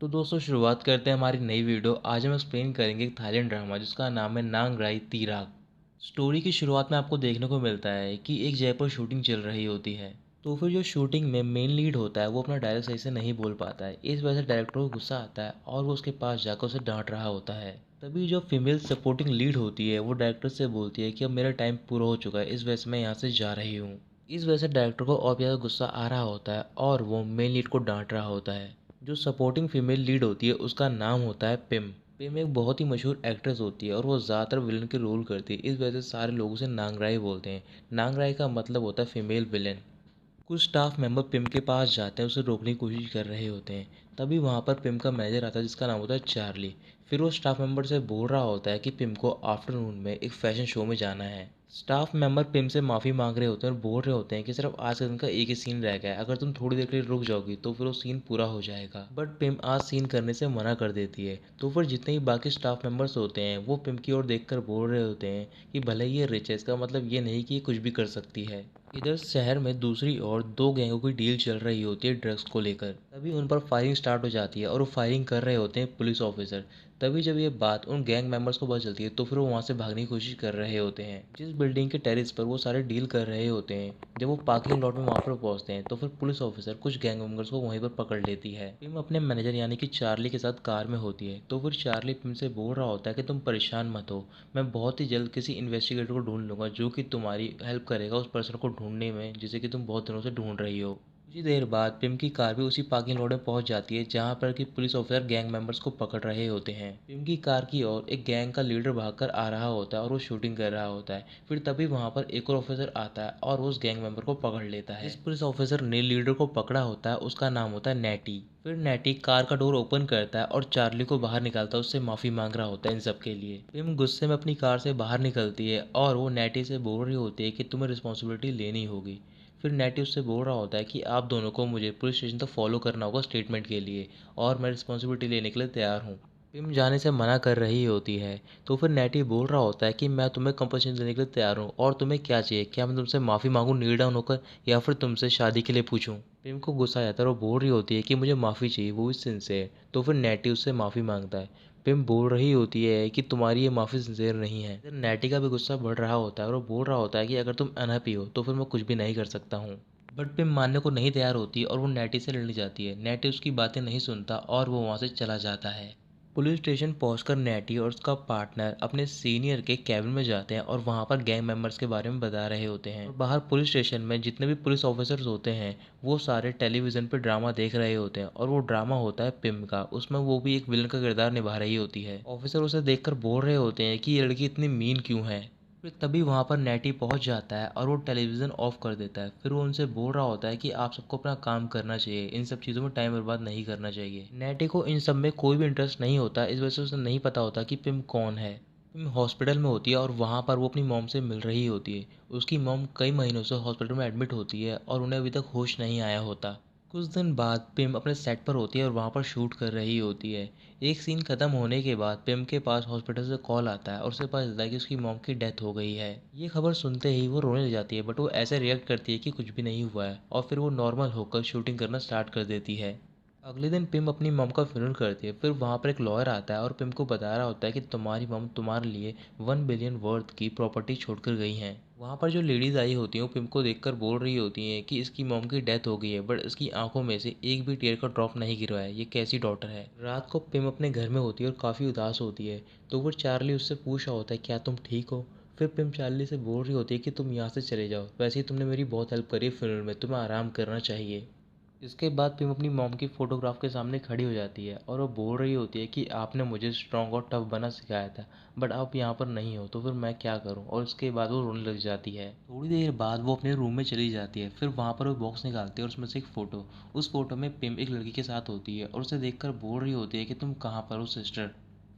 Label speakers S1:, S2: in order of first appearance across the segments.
S1: तो दोस्तों शुरुआत करते हैं हमारी नई वीडियो। आज हम एक्सप्लेन करेंगे एक थाईलैंड ड्रामा जिसका नाम है नांग राई तीराग। स्टोरी की शुरुआत में आपको देखने को मिलता है कि एक जगह पर शूटिंग चल रही होती है। तो फिर जो शूटिंग में मेन लीड होता है वो अपना डायलॉग सही से नहीं बोल पाता है। इस वजह से डायरेक्टर को गुस्सा आता है और वो उसके पास जाकर उसे डांट रहा होता है। तभी जो फीमेल सपोर्टिंग लीड होती है वो डायरेक्टर से बोलती है कि अब मेरा टाइम पूरा हो चुका है, इस वजह से मैं यहाँ से जा रही हूँ। इस वजह से डायरेक्टर को और ज़्यादा गुस्सा आ रहा होता है और वो मेन लीड को डांट रहा होता है। जो सपोर्टिंग फीमेल लीड होती है उसका नाम होता है पिम। पिम एक बहुत ही मशहूर एक्ट्रेस होती है और वो ज़्यादातर विलन के रोल करती है। इस वजह से सारे लोग उसे नांगराई बोलते हैं। नांगराई का मतलब होता है फीमेल विलन। कुछ स्टाफ मेंबर पिम के पास जाते हैं, उसे रोकने की कोशिश कर रहे होते हैं। तभी वहाँ पर पिम का मैनेजर आता है जिसका नाम होता है चार्ली। फिर वो स्टाफ मेंबर से बोल रहा होता है कि पिम को आफ्टरनून में एक फैशन शो में जाना है। स्टाफ मेंबर पिम से माफ़ी मांग रहे होते हैं और बोल रहे होते हैं कि सिर्फ आज के दिन का एक ही सीन रह गया है, अगर तुम थोड़ी देर के लिए रुक जाओगी तो फिर वो सीन पूरा हो जाएगा। बट पिम आज सीन करने से मना कर देती है। तो फिर जितने ही बाकी स्टाफ मेंबर्स होते हैं वो पिम की ओर देखकर बोल रहे होते हैं कि भले ही ये रिच है, इसका मतलब ये नहीं कि ये कुछ भी कर सकती है। इधर शहर में दूसरी ओर दो गैंगों की डील चल रही होती है ड्रग्स को लेकर। तभी उन पर फायरिंग स्टार्ट हो जाती है और वो फायरिंग कर रहे होते हैं पुलिस ऑफिसर। तभी जब ये बात उन गैंग मेंबर्स को पता चलती है तो फिर वो वहाँ से भागने की कोशिश कर रहे होते हैं। जिस बिल्डिंग के टेरेस पर वो सारे डील कर रहे होते हैं, जब वो पार्किंग लॉट में वहाँ पर पहुँचते हैं तो फिर पुलिस ऑफिसर कुछ गैंग मेंबर्स को वहीं पर पकड़ लेती है। पिम अपने मैनेजर यानी कि चार्ली के साथ कार में होती है। तो फिर चार्ली पिम से बोल रहा होता है कि तुम परेशान मत हो, मैं बहुत ही जल्द किसी इन्वेस्टिगेटर को ढूंढ लूंगा जो कि तुम्हारी हेल्प करेगा उस पर्सन को ढूंढने में जिसे कि तुम बहुत दिनों से ढूंढ रही हो। कुछ ही देर बाद पिम की कार भी उसी पार्किंग लॉट में पहुंच जाती है जहां पर कि पुलिस ऑफिसर गैंग मेंबर्स को पकड़ रहे होते हैं। पिम की कार की ओर एक गैंग का लीडर भागकर आ रहा होता है और वो शूटिंग कर रहा होता है। फिर तभी वहां पर एक और ऑफिसर आता है और उस गैंग मेंबर को पकड़ लेता है। जिस पुलिस ऑफिसर ने लीडर को पकड़ा होता है उसका नाम होता है नेटी। फिर नेटी कार का डोर ओपन करता है और चार्ली को बाहर निकालता है, उससे माफ़ी मांग रहा होता है इन सब के लिए। पिम गुस्से में अपनी कार से बाहर निकलती है और वो नेटी से बोल रही होती है कि तुम्हें रिस्पॉन्सिबिलिटी लेनी होगी। फिर नेटी उससे बोल रहा होता है कि आप दोनों को मुझे पुलिस स्टेशन तक फॉलो करना होगा स्टेटमेंट के लिए और मैं रिस्पॉन्सिबिलिटी लेने के लिए तैयार हूँ। पिम जाने से मना कर रही होती है। तो फिर नेटी बोल रहा होता है कि मैं तुम्हें कंपनसेशन देने के लिए तैयार हूँ और तुम्हें क्या चाहिए, क्या मैं तुमसे माफ़ी मांगूँ नील डाउन होकर या फिर तुमसे शादी के लिए पूछूँ। पिम को गुस्सा आ जाता है और वो बोल रही होती है कि मुझे माफ़ी चाहिए, वो भी सिंसेयर। तो फिर नेटी उससे माफ़ी मांगता है। पिम बोल रही होती है कि तुम्हारी ये माफ़ी सिंसेयर नहीं है। फिर नेटी का भी गुस्सा बढ़ रहा होता है और वो बोल रहा होता है कि अगर तुम अनहैप्पी हो तो फिर मैं कुछ भी नहीं कर सकता हूँ। बट पिम मानने को नहीं तैयार होती और वो नेटी से लड़ने जाती है। नेटी उसकी बातें नहीं सुनता और वो वहाँ से चला जाता है। पुलिस स्टेशन पहुंचकर नेटी और उसका पार्टनर अपने सीनियर के कैबिन में जाते हैं और वहां पर गैंग मेंबर्स के बारे में बता रहे होते हैं। और बाहर पुलिस स्टेशन में जितने भी पुलिस ऑफिसर्स होते हैं वो सारे टेलीविज़न पर ड्रामा देख रहे होते हैं और वो ड्रामा होता है पिम का। उसमें वो भी एक विलन का किरदार निभा रही होती है। ऑफिसर उसे देखकर बोल रहे होते हैं कि ये लड़की इतनी मीन क्यों है। फिर तभी वहाँ पर नेटी पहुँच जाता है और वो टेलीविज़न ऑफ कर देता है। फिर वो उनसे बोल रहा होता है कि आप सबको अपना काम करना चाहिए, इन सब चीज़ों में टाइम बर्बाद नहीं करना चाहिए। नेटी को इन सब में कोई भी इंटरेस्ट नहीं होता, इस वजह से उसे नहीं पता होता कि पिम कौन है। पिम हॉस्पिटल में होती है और वहाँ पर वो अपनी मॉम से मिल रही होती है। उसकी मॉम कई महीनों से हॉस्पिटल में एडमिट होती है और उन्हें अभी तक होश नहीं आया होता। कुछ दिन बाद पिम अपने सेट पर होती है और वहाँ पर शूट कर रही होती है। एक सीन खत्म होने के बाद पिम के पास हॉस्पिटल से कॉल आता है और उसे पता चलता है कि उसकी मॉम की डेथ हो गई है। ये खबर सुनते ही वो रोने लग जाती है बट वो ऐसे रिएक्ट करती है कि कुछ भी नहीं हुआ है और फिर वो नॉर्मल होकर शूटिंग करना स्टार्ट कर देती है। अगले दिन पिम अपनी मॉम का फ्यूनरल करती है। फिर वहाँ पर एक लॉयर आता है और पिम को बता रहा होता है कि तुम्हारी मॉम तुम्हारे लिए 1 बिलियन वर्थ की प्रॉपर्टी छोड़कर गई हैं। वहाँ पर जो लेडीज़ आई होती हैं वो पिम को देखकर बोल रही होती हैं कि इसकी मॉम की डेथ हो गई है बट इसकी आंखों में से एक भी टीयर का ड्रॉप नहीं गिरा है, ये कैसी डॉटर है। रात को पिम अपने घर में होती है और काफ़ी उदास होती है। तो फिर चार्ली उससे पूछ रहा होता है क्या तुम ठीक हो। फिर पिम चार्ली से बोल रही होती है कि तुम यहाँ से चले जाओ, वैसे ही तुमने मेरी बहुत हेल्प करी है फ्यूनरल में, तुम्हें आराम करना चाहिए। इसके बाद पिम अपनी मॉम की फ़ोटोग्राफ के सामने खड़ी हो जाती है और वो बोल रही होती है कि आपने मुझे स्ट्रॉन्ग और टफ बना सिखाया था बट आप यहाँ पर नहीं हो तो फिर मैं क्या करूँ। और उसके बाद वो रोने लग जाती है। थोड़ी देर बाद वो अपने रूम में चली जाती है। फिर वहाँ पर वो बॉक्स निकालती है और उसमें से एक फ़ोटो। उस फोटो में पिम एक लड़की के साथ होती है और उसे देखकर बोल रही होती है कि तुम कहाँ पर हो सिस्टर।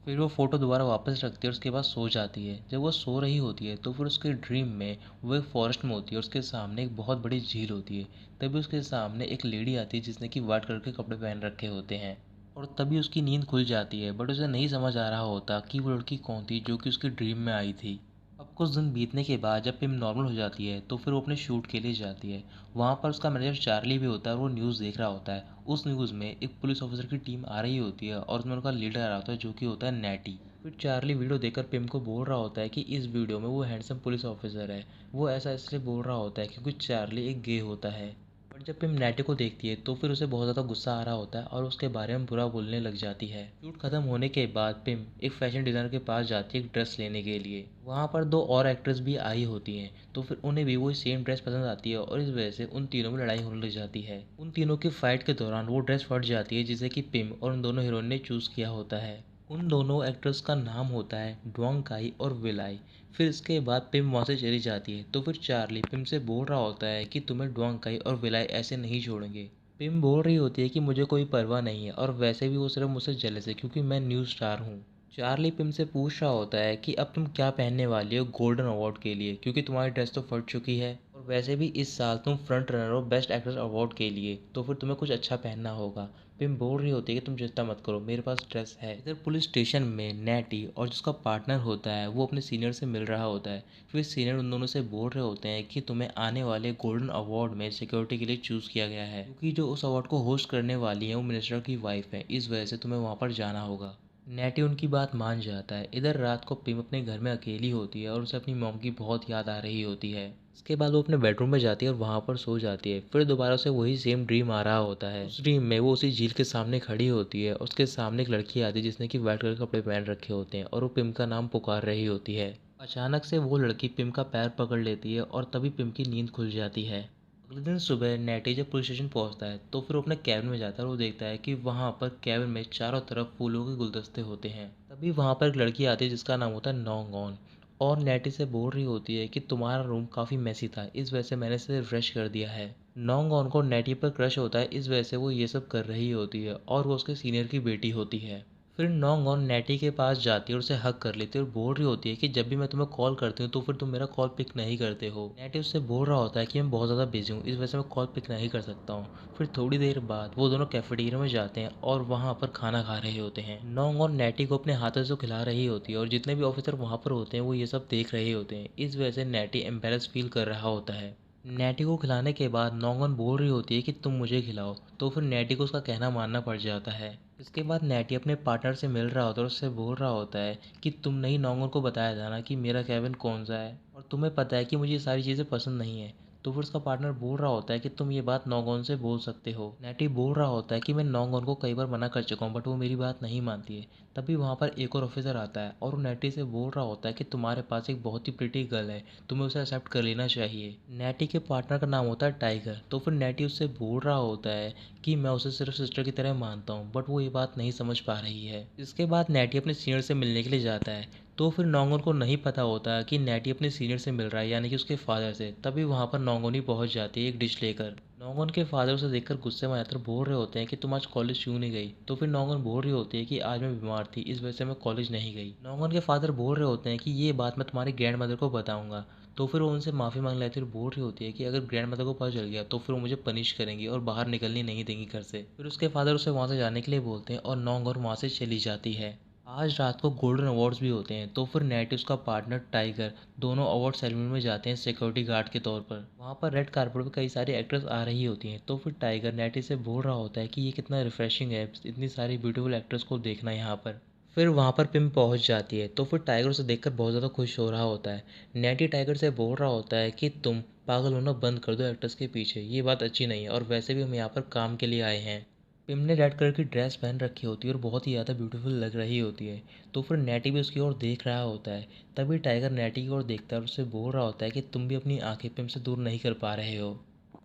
S1: फिर वो फ़ोटो दोबारा वापस रखती है और उसके बाद सो जाती है। जब वो सो रही होती है तो फिर उसके ड्रीम में वो एक फॉरेस्ट में होती है और उसके सामने एक बहुत बड़ी झील होती है। तभी उसके सामने एक लेडी आती है जिसने कि वाइट कलर के कपड़े पहन रखे होते हैं और तभी उसकी नींद खुल जाती है बट उसे नहीं समझ आ रहा होता कि वो लड़की कौन थी जो कि उसकी ड्रीम में आई थी। अब कुछ दिन बीतने के बाद जब पिम नॉर्मल हो जाती है तो फिर वो अपने शूट के लिए जाती है। वहाँ पर उसका मैनेजर चार्ली भी होता है और वो न्यूज़ देख रहा होता है। उस न्यूज़ में एक पुलिस ऑफिसर की टीम आ रही होती है और उसमें उनका लीडर आ रहा होता है जो कि होता है नैटी। फिर चार्ली वीडियो देखकर पिम को बोल रहा होता है कि इस वीडियो में वो हैंडसम पुलिस ऑफिसर है। वो ऐसा इसलिए बोल रहा होता है क्योंकि चार्ली एक गे होता है। बट जब पिम नैटी को देखती है तो फिर उसे बहुत ज़्यादा गुस्सा आ रहा होता है और उसके बारे में बुरा बोलने लग जाती है। शूट खत्म होने के बाद पिम एक फैशन डिज़ाइनर के पास जाती है एक ड्रेस लेने के लिए। वहाँ पर दो और एक्ट्रेस भी आई होती हैं तो फिर उन्हें भी वो सेम ड्रेस पसंद आती है और इस वजह से उन तीनों में लड़ाई होने लग जाती है। उन तीनों की फाइट के दौरान वो ड्रेस फट जाती है जिसे कि पिम और उन दोनों हीरोइन ने चूज़ किया होता है। उन दोनों एक्ट्रेस का नाम होता है ड्वांग काई और विलाई। फिर इसके बाद पिम वहाँ से चली जाती है तो फिर चार्ली पिम से बोल रहा होता है कि तुम्हें ड्वांग काई और विलाई ऐसे नहीं छोड़ेंगे। पिम बोल रही होती है कि मुझे कोई परवाह नहीं है और वैसे भी वो सिर्फ मुझसे जेलस है क्योंकि मैं न्यूज़ स्टार हूँ। चार्ली पिम से पूछ रहा होता है कि अब तुम क्या पहनने वाली हो गोल्डन अवार्ड के लिए क्योंकि तुम्हारी ड्रेस तो फट चुकी है और वैसे भी इस साल तुम फ्रंट रनर हो बेस्ट एक्ट्रेस अवार्ड के लिए तो फिर तुम्हें कुछ अच्छा पहनना होगा। पिम बोल रही होती है कि तुम चिंता मत करो मेरे पास ड्रेस है। इधर पुलिस स्टेशन में नैटी और जिसका पार्टनर होता है वो अपने सीनियर से मिल रहा होता है। फिर सीनियर उन दोनों से बोल रहे होते हैं कि तुम्हें आने वाले गोल्डन अवार्ड में सिक्योरिटी के लिए चूज़ किया गया है क्योंकि जो उस अवार्ड को होस्ट करने वाली है वो मिनिस्टर की वाइफ है इस वजह से तुम्हें वहाँ पर जाना होगा। नैटी उनकी बात मान जाता है। इधर रात को पिम अपने घर में अकेली होती है और उसे अपनी मॉम की बहुत याद आ रही होती है। इसके बाद वो अपने बेडरूम में जाती है और वहाँ पर सो जाती है। फिर दोबारा से वही सेम ड्रीम आ रहा होता है। उस ड्रीम में वो उसी झील के सामने खड़ी होती है। उसके सामने एक लड़की आती है जिसने कि वाइट कलर के कपड़े पहन रखे होते हैं और वो पिम का नाम पुकार रही होती है। अचानक से वो लड़की पिम का पैर पकड़ लेती है और तभी पिम की नींद खुल जाती है। अगले दिन सुबह नैटी जब पुलिस स्टेशन पहुंचता है तो फिर वो अपने कैबिन में जाता है और वो देखता है कि वहाँ पर कैबिन में चारों तरफ फूलों के गुलदस्ते होते हैं। तभी वहाँ पर एक लड़की आती है जिसका नाम होता है नौंगॉन और नैटी से बोल रही होती है कि तुम्हारा रूम काफ़ी मैसी था इस वजह से मैंने इसे फ्रेश कर दिया है। नौंगॉन को नैटी पर क्रश होता है इस वजह से वो ये सब कर रही होती है और वो उसके सीनियर की बेटी होती है। फिर नौंगॉन नैटी के पास जाती है और उसे हग कर लेती है और बोल रही होती है कि जब भी मैं तुम्हें कॉल करती हूँ तो फिर तुम मेरा कॉल पिक नहीं करते हो। नैटी उससे बोल रहा होता है कि मैं बहुत ज़्यादा बिजी हूँ इस वजह से मैं कॉल पिक नहीं कर सकता हूँ। फिर थोड़ी देर बाद वो दोनों कैफेटेरिया में जाते हैं और वहाँ पर खाना खा रहे होते हैं। नौंगॉन नैटी को अपने हाथों से खिला रही होती है और जितने भी ऑफिसर वहाँ पर होते हैं वो ये सब देख रहे होते हैं इस वजह से नैटी एम्बेरस फील कर रहा होता है। नैटी को खिलाने के बाद नौंगन बोल रही होती है कि तुम मुझे खिलाओ तो फिर नैटी को उसका कहना मानना पड़ जाता है। इसके बाद नैटी अपने पार्टनर से मिल रहा होता है और उससे बोल रहा होता है कि तुमने ही नौंगन को बताया था ना कि मेरा केबिन कौन सा है और तुम्हें पता है कि मुझे ये सारी चीज़ें पसंद नहीं है। तो फिर उसका पार्टनर बोल रहा होता है कि तुम ये बात नौंगन से बोल सकते हो। नैटी बोल रहा होता है कि मैं नौंगन को कई बार मना कर चुका हूँ बट वो मेरी बात नहीं मानती है। तभी वहाँ पर एक और ऑफिसर आता है और वो नैटी से बोल रहा होता है कि तुम्हारे पास एक बहुत ही प्रिटी गर्ल है तुम्हें उसे एक्सेप्ट कर लेना चाहिए। नैटी के पार्टनर का नाम होता है टाइगर तो फिर नैटी उससे बोल रहा होता है कि मैं उसे सिर्फ सिस्टर की तरह मानता हूँ बट वो ये बात नहीं समझ पा रही है। इसके बाद नैटी अपने सीनियर से मिलने के लिए जाता है तो फिर नौंगन को नहीं पता होता कि नैटी अपने सीनियर से मिल रहा है यानी कि उसके फादर से। तभी वहाँ पर नौंगन ही पहुँच जाती है एक डिश लेकर। नौंगन के फादर उसे देखकर गुस्से में आकर बोल रहे होते हैं कि तुम आज कॉलेज क्यों नहीं गई। तो फिर नौंगन बोल रही होती है कि आज मैं बीमार थी इस वजह से मैं कॉलेज नहीं गई। नौंगन के फादर बोल रहे होते हैं कि ये बात मैं तुम्हारी ग्रैंड मदर को बताऊंगा। तो फिर वो उनसे माफ़ी मांग लेती है और बोल रही होती है कि अगर ग्रैंड मदर को पता चल गया तो फिर वो मुझे पनिश करेंगी और बाहर निकलने नहीं देंगी घर से। फिर उसके फादर उसे वहाँ से जाने के लिए बोलते हैं और नौंगन वहाँ से चली जाती है। आज रात को गोल्डन अवार्ड्स भी होते हैं तो फिर नैटी उसका पार्टनर टाइगर दोनों अवार्ड सेरेमनी में जाते हैं सिक्योरिटी गार्ड के तौर पर। वहाँ पर रेड कार्पेट पर कई सारी एक्ट्रेस आ रही होती हैं तो फिर टाइगर नैटी से बोल रहा होता है कि ये कितना रिफ्रेशिंग है इतनी सारी ब्यूटीफुल एक्ट्रेस को देखना यहाँ पर। फिर वहाँ पर पिम पहुँच जाती है तो फिर टाइगर उसे देखकर बहुत ज़्यादा खुश हो रहा होता है। नैटी टाइगर से बोल रहा होता है कि तुम पागल होना बंद कर दो एक्ट्रेस के पीछे ये बात अच्छी नहीं है और वैसे भी हम यहाँ पर काम के लिए आए हैं। पिम ने रेड कलर की ड्रेस पहन रखी होती है और बहुत ही ज़्यादा ब्यूटीफुल लग रही होती है। तो फिर नैटी भी उसकी ओर देख रहा होता है। तभी टाइगर नैटी की ओर देखता है और उससे बोल रहा होता है कि तुम भी अपनी आंखें पिम से दूर नहीं कर पा रहे हो।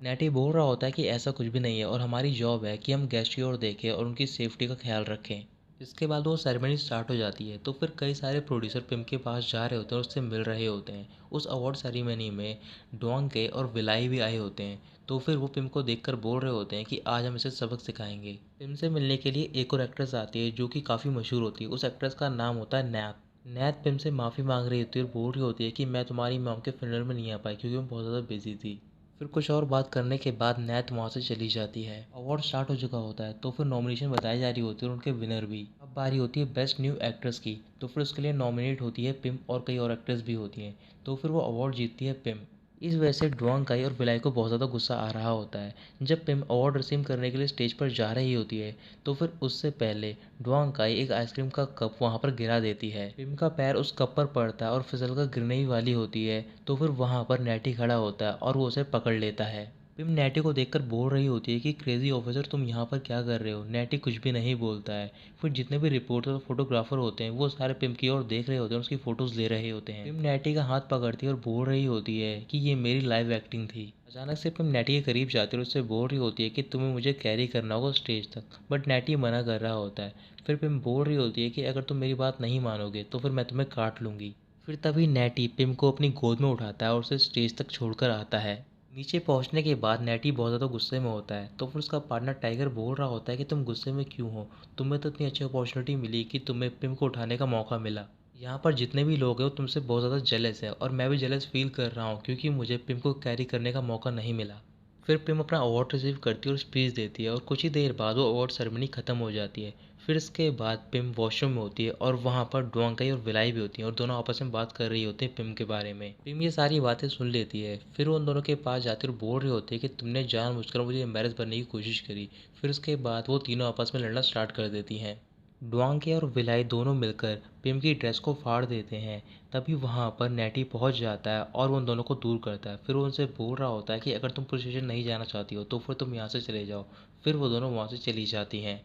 S1: नैटी बोल रहा होता है कि ऐसा कुछ भी नहीं है और हमारी जॉब है कि हम गेस्ट की ओर देखें और उनकी सेफ्टी का ख्याल रखें। इसके बाद वो सेरेमनी स्टार्ट हो जाती है तो फिर कई सारे प्रोड्यूसर पिम के पास जा रहे होते हैं और उससे मिल रहे होते हैं। उस अवार्ड सेरेमनी में डोंग के और विलाई भी आए होते हैं। तो फिर वो पिम को देखकर बोल रहे होते हैं कि आज हम इसे सबक सिखाएंगे। पिम से मिलने के लिए एक और एक्ट्रेस आती है जो कि काफ़ी मशहूर होती है। उस एक्ट्रेस का नाम होता है नैत। नैत पिम से माफ़ी मांग रही होती है और बोल रही होती है कि मैं तुम्हारी मॉम के फ्यूनरल में नहीं आ पाई क्योंकि मैं बहुत ज़्यादा बिजी थी। फिर कुछ और बात करने के बाद नैत वहाँ से चली जाती है। अवार्ड स्टार्ट हो चुका होता है तो फिर नॉमिनेशन बताई जा रही होती है और उनके विनर भी। अब अब बारी होती है बेस्ट न्यू एक्ट्रेस की, तो फिर उसके लिए नॉमिनेट होती है पिम और कई और एक्ट्रेस भी होती हैं, तो फिर वो अवार्ड जीतती है पिम। इस वजह से ड्वांग काई और विलाई को बहुत ज़्यादा गुस्सा आ रहा होता है। जब पिम अवार्ड रिसीव करने के लिए स्टेज पर जा रही होती है, तो फिर उससे पहले ड्वांग काई एक आइसक्रीम का कप वहाँ पर गिरा देती है। पिम का पैर उस कप पर पड़ता है और फिसल कर गिरने ही वाली होती है, तो फिर वहाँ पर नेटी खड़ा होता है और वो उसे पकड़ लेता है। पिम नेटी को देखकर बोल रही होती है कि क्रेजी ऑफिसर तुम यहाँ पर क्या कर रहे हो। नेटी कुछ भी नहीं बोलता है। फिर जितने भी रिपोर्टर और फोटोग्राफर होते हैं वो सारे पिम की ओर देख रहे होते हैं, उसकी फोटोज ले रहे होते हैं। पिम नेटी का हाथ पकड़ती है और बोल रही होती है कि ये मेरी लाइव एक्टिंग थी। अचानक से पिम नेटी के करीब जाती है और उससे बोल रही होती है कि तुम्हें मुझे कैरी करना होगा स्टेज तक, बट नेटी मना कर रहा होता है। फिर पिम बोल रही होती है कि अगर तुम मेरी बात नहीं मानोगे तो फिर मैं तुम्हें काट लूंगी। फिर तभी नेटी पिम को अपनी गोद में उठाता है और उसे स्टेज तक छोड़कर आता है। नीचे पहुंचने के बाद नेटी बहुत ज़्यादा गुस्से में होता है, तो फिर उसका पार्टनर टाइगर बोल रहा होता है कि तुम गुस्से में क्यों हो, तुम्हें तो इतनी अच्छी अपॉर्चुनिटी मिली कि तुम्हें पिम को उठाने का मौका मिला। यहाँ पर जितने भी लोग हैं वो तुमसे बहुत ज़्यादा जेलस है और मैं भी जेलस फील कर रहा हूँ क्योंकि मुझे पिम को कैरी करने का मौका नहीं मिला। फिर पिम अपना अवार्ड रिसीव करती है और स्पीच देती है और कुछ ही देर बाद वो अवार्ड सेरेमनी ख़त्म हो जाती है। फिर इसके बाद पिम वॉशरूम में होती है और वहाँ पर ड्वांग और विलाई भी होती हैं और दोनों आपस में बात कर रही होती है पिम के बारे में। पिम ये सारी बातें सुन लेती है। फिर वो उन दोनों के पास जाती है और बोल रही होती है कि तुमने जानबूझकर मुझे एम्बेरस बनने की कोशिश करी। फिर उसके बाद वो तीनों आपस में लड़ना स्टार्ट कर देती हैं। ड्वांग और विलाई दोनों मिलकर पिम की ड्रेस को फाड़ देते हैं। तभी वहाँ पर नेटी पहुँच जाता है और वो उन दोनों को दूर करता है। फिर वो उनसे बोल रहा होता है कि अगर तुम पुलिस स्टेशन नहीं जाना चाहती हो तो फिर तुम यहाँ से चले जाओ। फिर वो दोनों वहाँ से चली जाती हैं।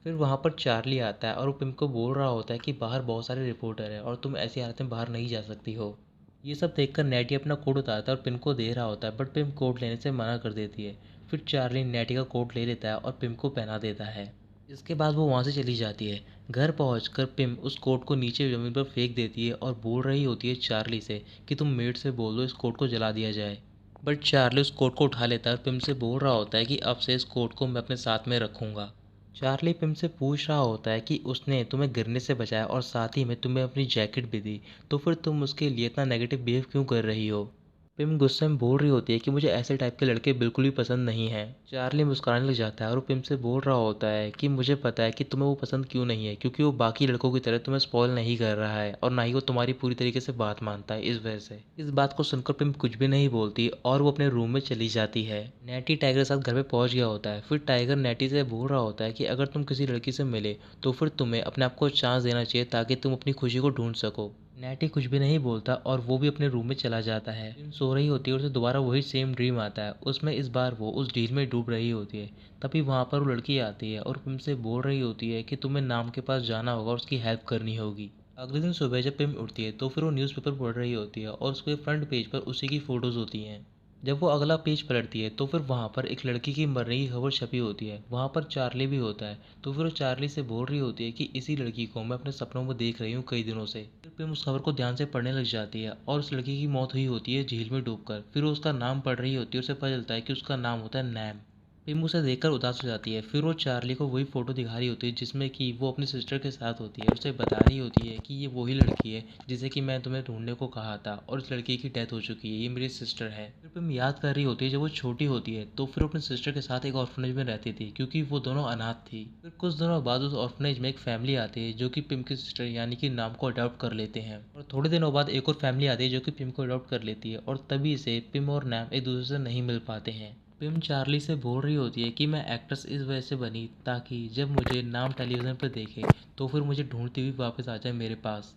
S1: फिर वहाँ पर चार्ली आता है और वो पिम को बोल रहा होता है कि बाहर बहुत सारे रिपोर्टर हैं और तुम ऐसी हालत में बाहर नहीं जा सकती हो। ये सब देखकर नेटी अपना कोट उतारता है और पिम को दे रहा होता है, बट पिम कोट लेने से मना कर देती है। फिर चार्ली नेटी का कोट ले लेता है और पिम को पहना देता है। इसके बाद वो वहाँ से चली जाती है। घर पहुँचकर पिम उस कोट को नीचे ज़मीन पर फेंक देती है और बोल रही होती है चार्ली से कि तुम मेड से बोल दो इस कोट को जला दिया जाए। बट चार्ली उस कोट को उठा लेता है और पिम से बोल रहा होता है कि अब से इस कोट को मैं अपने साथ में रखूँगा। चार्ली पिम से पूछ रहा होता है कि उसने तुम्हें गिरने से बचाया और साथ ही में तुम्हें अपनी जैकेट भी दी, तो फिर तुम उसके लिए इतना नेगेटिव बिहेव क्यों कर रही हो। पिम गुस्से में बोल रही होती है कि मुझे ऐसे टाइप के लड़के बिल्कुल भी पसंद नहीं हैं। चार्ली मुस्कुराने लग जाता है और वो पिम से बोल रहा होता है कि मुझे पता है कि तुम्हें वो पसंद क्यों नहीं है, क्योंकि वो बाकी लड़कों की तरह तुम्हें स्पॉइल नहीं कर रहा है और ना ही वो तुम्हारी पूरी तरीके से बात मानता है। इस वजह से इस बात को सुनकर पिम कुछ भी नहीं बोलती और वो अपने रूम में चली जाती है। नेटी टाइगर के साथ घर पे पहुंच गया होता है। फिर टाइगर नेटी से बोल रहा होता है कि अगर तुम किसी लड़की से मिले तो फिर तुम्हें अपने आप को चांस देना चाहिए ताकि तुम अपनी खुशी को ढूंढ सको। नेटी कुछ भी नहीं बोलता और वो भी अपने रूम में चला जाता है। पिम सो रही होती है और उसे दोबारा वही सेम ड्रीम आता है। उसमें इस बार वो उस झील में डूब रही होती है। तभी वहाँ पर वो लड़की आती है और पिम से बोल रही होती है कि तुम्हें नाम के पास जाना होगा और उसकी हेल्प करनी होगी। अगले दिन सुबह जब पिम उठती है तो फिर वो न्यूज़पेपर पढ़ रही होती है और उसके फ्रंट पेज पर उसी की फ़ोटोज़ होती हैं। जब वो अगला पेज पलटती है तो फिर वहाँ पर एक लड़की की मरने की खबर छपी होती है। वहाँ पर चार्ली भी होता है, तो फिर वो चार्ली से बोल रही होती है कि इसी लड़की को मैं अपने सपनों में देख रही हूँ कई दिनों से। फिर पिम उस खबर को ध्यान से पढ़ने लग जाती है और उस लड़की की मौत हुई होती है झील में डूबकर। फिर वो उसका नाम पढ़ रही होती है, उसे पता चलता है कि उसका नाम होता है नैम। पिम उसे देखकर उदास हो जाती है। फिर वो चार्ली को वही फ़ोटो दिखा रही होती है जिसमें कि वो अपनी सिस्टर के साथ होती है। उसे बता रही होती है कि ये वही लड़की है जिसे कि मैं तुम्हें ढूंढने को कहा था और उस लड़की की डेथ हो चुकी है, ये मेरी सिस्टर है। फिर पिम याद कर रही होती है जब वो छोटी होती है तो फिर वो अपनी सिस्टर के साथ एक ऑर्फनेज में रहती थी क्योंकि वो दोनों अनाथ थी। फिर कुछ दिनों बाद उस ऑर्फनेज में एक फैमिली आती है जो कि पिम की सिस्टर यानी कि नाम को अडॉप्ट कर लेते हैं और थोड़े दिनों बाद एक और फैमिली आती है जो कि पिम को अडॉप्ट कर लेती है और तभी से पिम और नैम एक दूसरे से नहीं मिल पाते हैं। पिम चार्ली से बोल रही होती है कि मैं एक्ट्रेस इस वजह से बनी ताकि जब मुझे नाम टेलीविज़न पर देखे तो फिर मुझे ढूंढती हुई वापस आ जाए मेरे पास।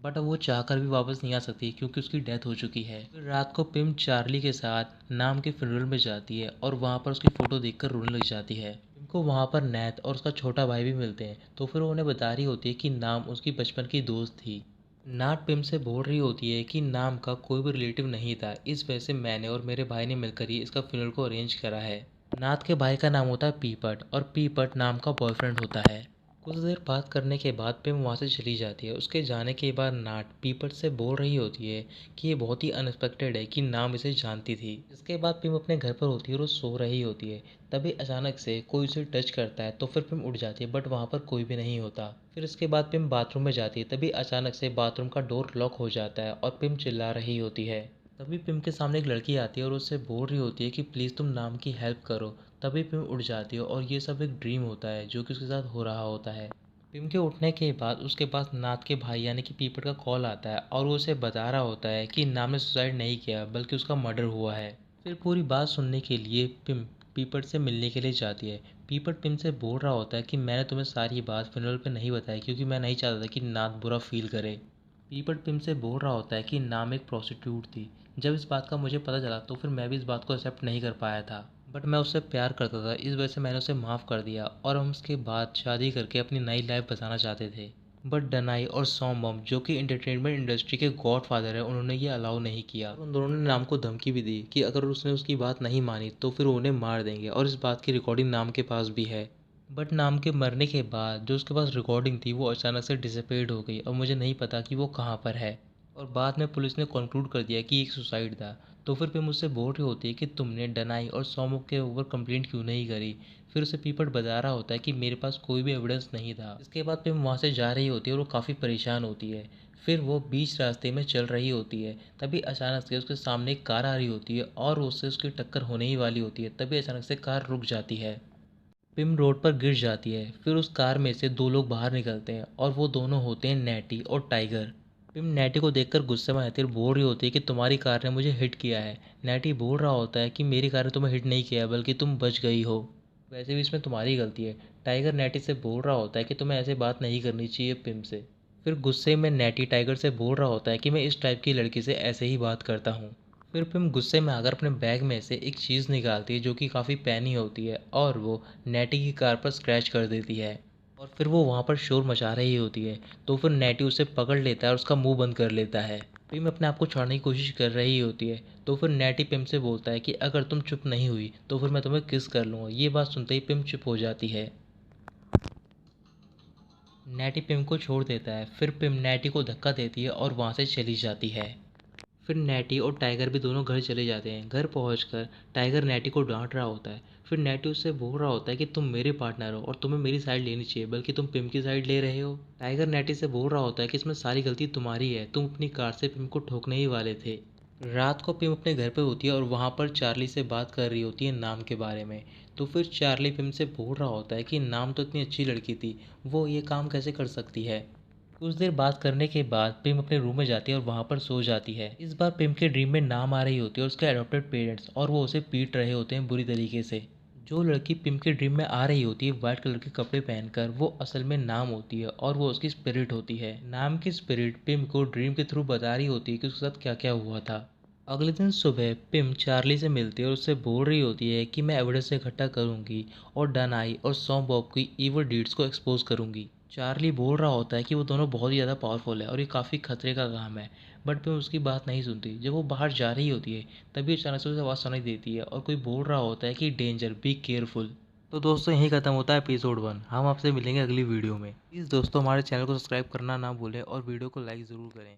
S1: बट अब वो चाहकर भी वापस नहीं आ सकती क्योंकि उसकी डेथ हो चुकी है। फिर रात को पिम चार्ली के साथ नाम के फ्यूनरल में जाती है और वहाँ पर उसकी फ़ोटो देखकर रोने लग जाती है। पिम को वहाँ पर नैत और उसका छोटा भाई भी मिलते हैं, तो फिर वो उन्हें बता रही होती है कि नाम उसकी बचपन की दोस्त थी। नाट पिम से बोल रही होती है कि नाम का कोई भी रिलेटिव नहीं था, इस वजह से मैंने और मेरे भाई ने मिलकर ही इसका फ्यूनरल को अरेंज करा है। नाथ के भाई का नाम होता है पीपट और पीपट नाम का बॉयफ्रेंड होता है। कुछ देर बात करने के बाद पिम वहाँ से चली जाती है। उसके जाने के बाद नाट पीपट से बोल रही होती है कि ये बहुत ही अनएक्सपेक्टेड है कि नाम इसे जानती थी। इसके बाद पिम अपने घर पर होती है और वो सो रही होती है। तभी अचानक से कोई उसे टच करता है तो फिर पिम उठ जाती है, बट वहाँ पर कोई भी नहीं होता। फिर इसके बाद पिम बाथरूम में जाती है। तभी अचानक से बाथरूम का डोर लॉक हो जाता है और पिम चिल्ला रही होती है। तभी पिम के सामने एक लड़की आती है और उससे बोल रही होती है कि प्लीज़ तुम नाम की हेल्प करो। तभी पिम उठ जाती है और ये सब एक ड्रीम होता है जो कि उसके साथ हो रहा होता है। पिम के उठने के बाद उसके पास नाथ के भाई यानी कि पीपट का कॉल आता है और वो उसे बता रहा होता है कि नाम ने सुसाइड नहीं किया बल्कि उसका मर्डर हुआ है। फिर पूरी बात सुनने के लिए पिम पीपट से मिलने के लिए जाती है। पीपट पिम से बोल रहा होता है कि मैंने तुम्हें सारी बात फ्यूनरल पे नहीं बताई क्योंकि मैं नहीं चाहता था कि नाथ बुरा फील करे। पीपट पिम से बोल रहा होता है कि नाम एक प्रोस्टिट्यूट थी। जब इस बात का मुझे पता चला तो फिर मैं भी इस बात को एक्सेप्ट नहीं कर पाया था, बट मैं उससे प्यार करता था, इस वजह से मैंने उसे माफ़ कर दिया और हम उसके बाद शादी करके अपनी नई लाइफ बसाना चाहते थे। बट डनाई और सॉम्बम जो कि एंटरटेनमेंट इंडस्ट्री के गॉड फादर है, उन्होंने ये अलाउ नहीं किया। उन दोनों ने नाम को धमकी भी दी कि अगर उसने उसकी बात नहीं मानी तो फिर वो उन्हें मार देंगे और इस बात की रिकॉर्डिंग नाम के पास भी है। बट नाम के मरने के बाद जो उसके पास रिकॉर्डिंग थी वो अचानक से डिसअपीयर्ड हो गई और मुझे नहीं पता कि वो कहाँ पर है। और बाद में पुलिस ने कंक्लूड कर दिया कि एक सुसाइड था। तो फिर मुझसे बोल रही होती है कि तुमने डनाई और सोमुख के ऊपर कंप्लेंट क्यों नहीं करी। फिर उसे पीपट बता रहा होता है कि मेरे पास कोई भी एविडेंस नहीं था। इसके बाद पिम वहाँ से जा रही होती है और वो काफ़ी परेशान होती है। फिर वो बीच रास्ते में चल रही होती है, तभी अचानक से उसके सामने एक कार आ रही होती है और उससे उसकी टक्कर होने ही वाली होती है। तभी अचानक से कार रुक जाती है। पिम रोड पर गिर जाती है। फिर उस कार में से दो लोग बाहर निकलते हैं और वो दोनों होते हैं नैटी और टाइगर। पिम नैटी को देखकर गुस्से में आती है और बोल रही होती है कि तुम्हारी कार ने मुझे हिट किया है। नैटी बोल रहा होता है कि मेरी कार ने तुम्हें हिट नहीं किया बल्कि तुम बच गई हो, वैसे भी इसमें तुम्हारी गलती है। टाइगर नैटी से बोल रहा होता है कि तुम्हें ऐसे बात नहीं करनी चाहिए पिम से। फिर गुस्से में नैटी टाइगर से बोल रहा होता है कि मैं इस टाइप की लड़की से ऐसे ही बात करता हूँ। फिर पिम गुस्से में आकर अपने बैग में से एक चीज़ निकालती है जो कि काफ़ी पैनी होती है और वो नेटी की कार पर स्क्रैच कर देती है। और फिर वो वहाँ पर शोर मचा रही होती है। तो फिर नेटी उसे पकड़ लेता है और उसका मुंह बंद कर लेता है। पिम अपने आप को छुड़ाने की कोशिश कर रही होती है। तो फिर नेटी पिम से बोलता है कि अगर तुम चुप नहीं हुई तो फिर मैं तुम्हें किस कर लूँगा। ये बात सुनते ही पिम चुप हो जाती है। नेटी पिम को छोड़ देता है। फिर पिम नेटी को धक्का देती है और वहाँ से चली जाती है। फिर नैटी और टाइगर भी दोनों घर चले जाते हैं। घर पहुंचकर टाइगर नैटी को डांट रहा होता है। फिर नैटी उससे बोल रहा होता है कि तुम मेरे पार्टनर हो और तुम्हें मेरी साइड लेनी चाहिए, बल्कि तुम पिम की साइड ले रहे हो। टाइगर नैटी से बोल रहा होता है कि इसमें सारी गलती तुम्हारी है, तुम अपनी कार से पिम को ठोकने ही वाले थे। रात को पिम अपने घर पे होती है और वहाँ पर चार्ली से बात कर रही होती है नाम के बारे में। तो फिर चार्ली पिम से बोल रहा होता है कि नाम तो इतनी अच्छी लड़की थी, वो ये काम कैसे कर सकती है। कुछ देर बात करने के बाद पिम अपने रूम में जाती है और वहाँ पर सो जाती है। इस बार पिम के ड्रीम में नाम आ रही होती है और उसके अडॉप्टेड पेरेंट्स, और वो उसे पीट रहे होते हैं बुरी तरीके से। जो लड़की पिम के ड्रीम में आ रही होती है वाइट कलर के कपड़े पहनकर, वो असल में नाम होती है और वो उसकी स्पिरिट होती है। नाम की स्पिरिट पिम को ड्रीम के थ्रू बता रही होती है कि उसके साथ क्या क्या हुआ था। अगले दिन सुबह पिम चार्ली से मिलती है और उससे बोल रही होती है कि मैं एविडेंस इकट्ठा करूंगी और डनाई और सॉम बॉब की इवल डीड्स को एक्सपोज करूंगी। चार्ली बोल रहा होता है कि वो दोनों बहुत ही ज़्यादा पावरफुल है और ये काफ़ी खतरे का काम है, बट पिम उसकी बात नहीं सुनती। जब वो बाहर जा रही होती है तभी अचानक से उसे आवाज़ सुनाई देती है और कोई बोल रहा होता है कि डेंजर, बी केयरफुल। तो दोस्तों यहीं खत्म होता है एपिसोड 1। हम आपसे मिलेंगे अगली वीडियो में। प्लीज़ दोस्तों हमारे चैनल को सब्सक्राइब करना ना भूलें और वीडियो को लाइक ज़रूर करें।